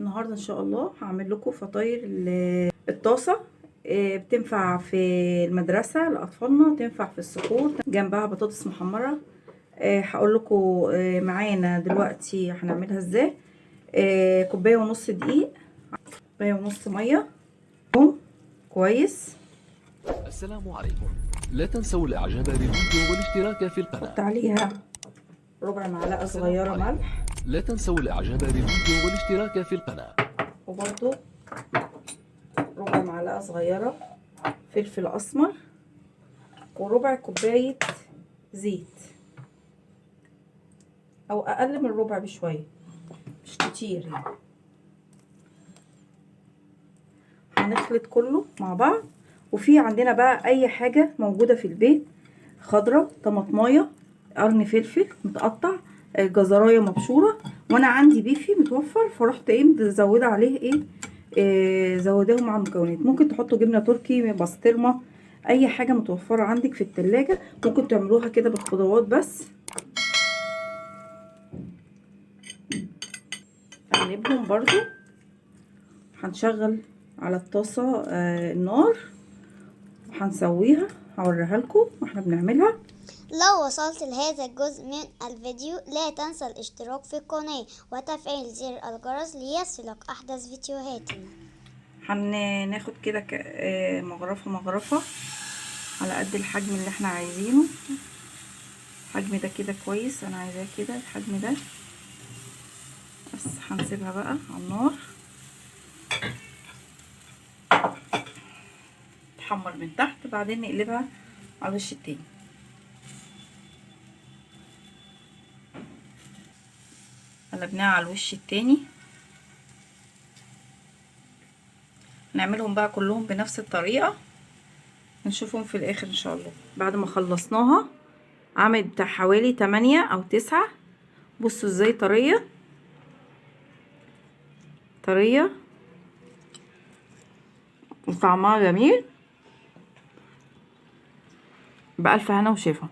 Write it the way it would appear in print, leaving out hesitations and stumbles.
النهارده ان شاء الله هعمل لكم فطاير الطاسه. بتنفع في المدرسه لاطفالنا، تنفع في السحور، جنبها بطاطس محمره. هقول لكم معانا دلوقتي هنعملها ازاي. كوبايه ونص دقيق، كوبايه ونص ميه كويس. السلام عليكم، لا تنسوا الاعجاب بالفيديو والاشتراك في القناه. حط عليها ربع معلقه صغيره ملح، لا تنسوا الاعجاب بالفيديو والاشتراك في القناه، وبرده ربع معلقه صغيره فلفل اسمر، وربع كوبايه زيت او اقل من ربع بشويه، مش كتير يعني. هنخلط كله مع بعض. وفي عندنا بقى اي حاجه موجوده في البيت، خضره، طماطمايه، قرن فلفل متقطع، جزرايه مبشوره، وانا عندي بيفي متوفر فرحت مزوده عليه زوداهم مع المكونات. ممكن تحطوا جبنه تركي، بسطرمه، اي حاجه متوفره عندك في التلاجة. ممكن تعملوها كده بالخضروات بس. هنقلبهم برضو. هنشغل على الطاسه النار وهنسويها، هوريها لكم واحنا بنعملها. لو وصلت لهذا الجزء من الفيديو لا تنسى الاشتراك في القناة وتفعيل زر الجرس ليصلك أحدث فيديوهاتنا. هناخد كده مغرفة مغرفة على قد الحجم اللي احنا عايزينه. الحجم ده كده كويس، انا عايزاه كده الحجم ده بس. هنسيبها بقى على النار تحمر من تحت، بعدين نقلبها على الوش التاني. قلبناها على الوش التاني. نعملهم بقى كلهم بنفس الطريقة، نشوفهم في الاخر ان شاء الله. بعد ما خلصناها عملت بتاع حوالي 8 أو 9. بصوا ازاي طرية طرية وطعمها جميل. بألف هنا وشفا.